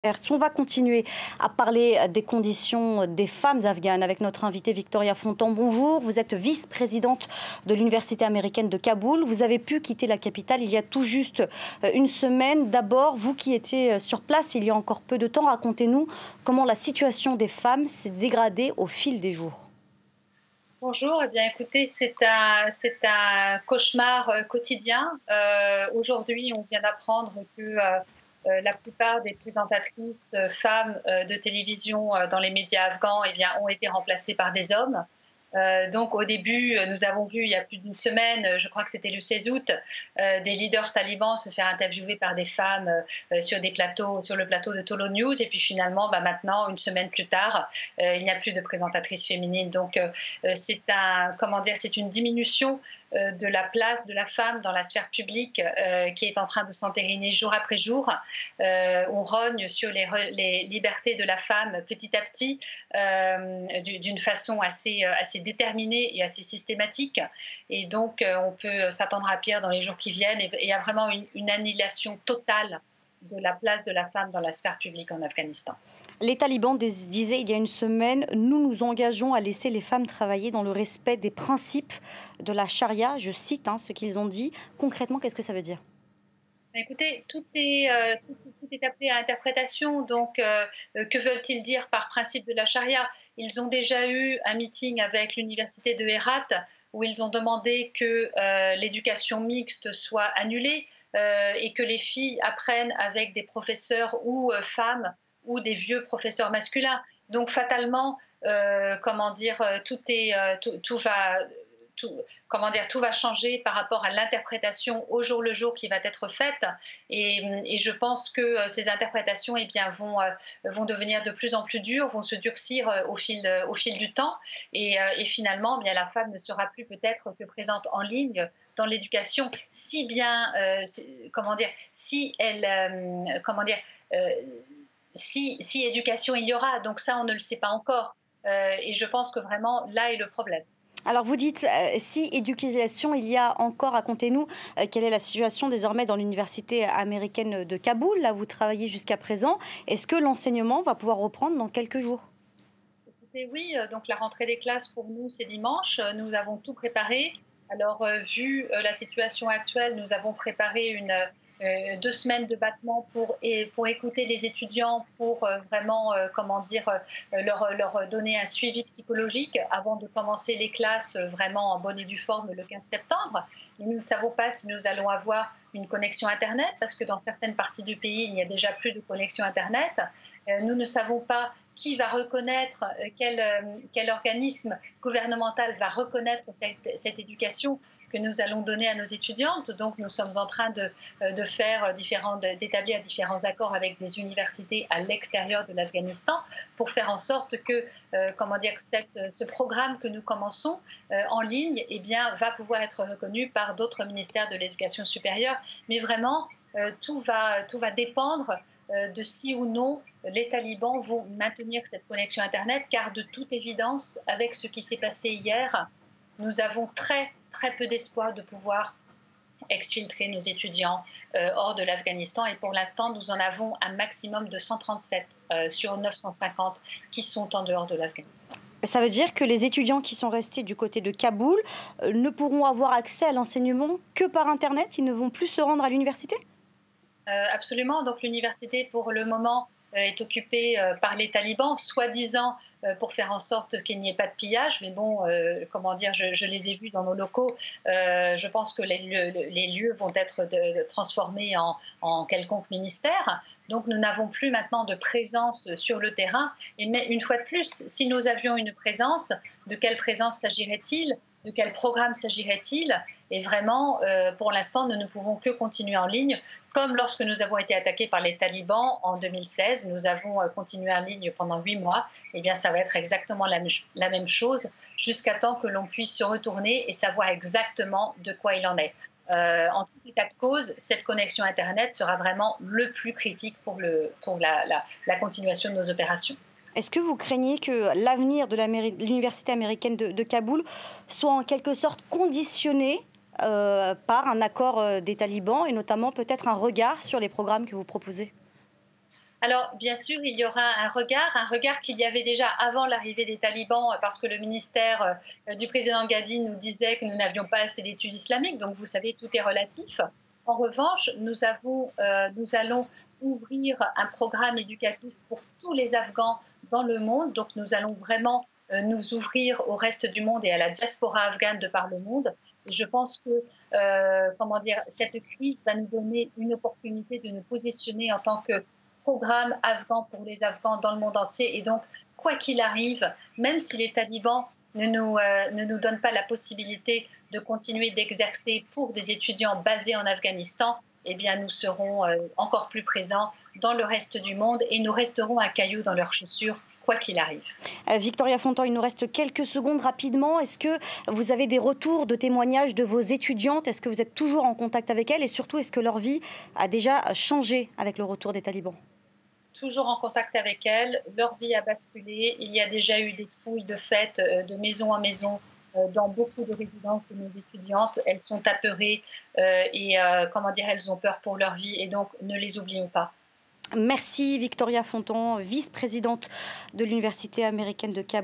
On va continuer à parler des conditions des femmes afghanes avec notre invitée Victoria Fontan. Bonjour, vous êtes vice-présidente de l'Université américaine de Kaboul. Vous avez pu quitter la capitale il y a tout juste une semaine. D'abord, vous qui étiez sur place il y a encore peu de temps, racontez-nous comment la situation des femmes s'est dégradée au fil des jours. Bonjour, eh bien écoutez, c'est un cauchemar quotidien. Aujourd'hui, on vient d'apprendre que la plupart des présentatrices femmes de télévision dans les médias afghans eh bien, ont été remplacées par des hommes. Donc au début, nous avons vu il y a plus d'une semaine, je crois que c'était le 16 août, des leaders talibans se faire interviewer par des femmes sur le plateau de Tolo News. Et puis finalement, maintenant, une semaine plus tard, il n'y a plus de présentatrice féminine. Donc c'est une diminution de la place de la femme dans la sphère publique qui est en train de s'entériner jour après jour. On rogne sur les libertés de la femme petit à petit d'une façon assez déterminée et assez systématique. Et donc, on peut s'attendre à pire dans les jours qui viennent. Et il y a vraiment une annihilation totale de la place de la femme dans la sphère publique en Afghanistan. Les talibans disaient il y a une semaine, nous nous engageons à laisser les femmes travailler dans le respect des principes de la charia. Je cite ce qu'ils ont dit. Concrètement, qu'est-ce que ça veut dire ? Écoutez, tout est appelé à interprétation. Donc, que veulent-ils dire par principe de la charia? Ils ont déjà eu un meeting avec l'université de Herat où ils ont demandé que l'éducation mixte soit annulée et que les filles apprennent avec des professeurs ou femmes ou des vieux professeurs masculins. Donc, fatalement, tout va changer par rapport à l'interprétation au jour le jour qui va être faite. Et je pense que ces interprétations vont devenir de plus en plus dures, vont se durcir au fil du temps. Et finalement, la femme ne sera plus peut-être que présente en ligne dans l'éducation, si bien, si elle, si éducation il y aura. Donc ça, on ne le sait pas encore. Et je pense que vraiment, là est le problème. Alors vous dites, si éducation il y a encore, racontez-nous quelle est la situation désormais dans l'université américaine de Kaboul. Là, vous travaillez jusqu'à présent. Est-ce que l'enseignement va pouvoir reprendre dans quelques jours ? Écoutez, oui, donc la rentrée des classes pour nous, c'est dimanche. Nous avons tout préparé. Alors, vu la situation actuelle, nous avons préparé 2 semaines de battement pour écouter les étudiants, pour vraiment, leur donner un suivi psychologique avant de commencer les classes vraiment en bonne et due forme le 15 septembre. Mais nous ne savons pas si nous allons avoir une connexion Internet, parce que dans certaines parties du pays, il n'y a déjà plus de connexion Internet. Nous ne savons pas qui va reconnaître, quel organisme gouvernemental va reconnaître cette éducation que nous allons donner à nos étudiantes. Donc, nous sommes en train d'établir différents accords avec des universités à l'extérieur de l'Afghanistan pour faire en sorte que, ce programme que nous commençons en ligne, va pouvoir être reconnu par d'autres ministères de l'éducation supérieure. Mais vraiment, tout va dépendre de si ou non les talibans vont maintenir cette connexion Internet, car de toute évidence, avec ce qui s'est passé hier, nous avons très, très peu d'espoir de pouvoir exfiltrer nos étudiants hors de l'Afghanistan. Et pour l'instant, nous en avons un maximum de 137 sur 950 qui sont en dehors de l'Afghanistan. Ça veut dire que les étudiants qui sont restés du côté de Kaboul ne pourront avoir accès à l'enseignement que par Internet? Ils ne vont plus se rendre à l'université? Absolument. Donc l'université, pour le moment, est occupée par les talibans, soi-disant pour faire en sorte qu'il n'y ait pas de pillage. Mais bon, je les ai vus dans nos locaux. Je pense que les lieux vont être transformés en quelconque ministère. Donc nous n'avons plus maintenant de présence sur le terrain. Mais une fois de plus, si nous avions une présence, de quelle présence s'agirait-il? De quel programme s'agirait-il? Et vraiment, pour l'instant, nous ne pouvons que continuer en ligne, comme lorsque nous avons été attaqués par les talibans en 2016. Nous avons continué en ligne pendant 8 mois. Eh bien, ça va être exactement la même chose, jusqu'à temps que l'on puisse se retourner et savoir exactement de quoi il en est. En tout état de cause, cette connexion Internet sera vraiment le plus critique pour la continuation de nos opérations. Est-ce que vous craignez que l'avenir de l'université américaine de Kaboul soit en quelque sorte conditionné par un accord des talibans et notamment peut-être un regard sur les programmes que vous proposez? Alors, bien sûr, il y aura un regard qu'il y avait déjà avant l'arrivée des talibans, parce que le ministère du président Gadi nous disait que nous n'avions pas assez d'études islamiques, donc vous savez, tout est relatif. En revanche, nous allons ouvrir un programme éducatif pour tous les Afghans dans le monde, donc nous allons vraiment nous ouvrir au reste du monde et à la diaspora afghane de par le monde. Et je pense que cette crise va nous donner une opportunité de nous positionner en tant que programme afghan pour les Afghans dans le monde entier. Et donc, quoi qu'il arrive, même si les talibans ne nous donnent pas la possibilité de continuer d'exercer pour des étudiants basés en Afghanistan, eh bien, nous serons encore plus présents dans le reste du monde et nous resterons un caillou dans leurs chaussures, quoi qu'il arrive. Victoria Fontan, il nous reste quelques secondes rapidement. Est-ce que vous avez des retours de témoignages de vos étudiantes? Est-ce que vous êtes toujours en contact avec elles? Et surtout, est-ce que leur vie a déjà changé avec le retour des talibans? Toujours en contact avec elles, leur vie a basculé. Il y a déjà eu des fouilles de fait de maison en maison dans beaucoup de résidences de nos étudiantes. Elles sont apeurées elles ont peur pour leur vie et donc ne les oublions pas. Merci Victoria Fontan, vice-présidente de l'Université américaine de Kaboul.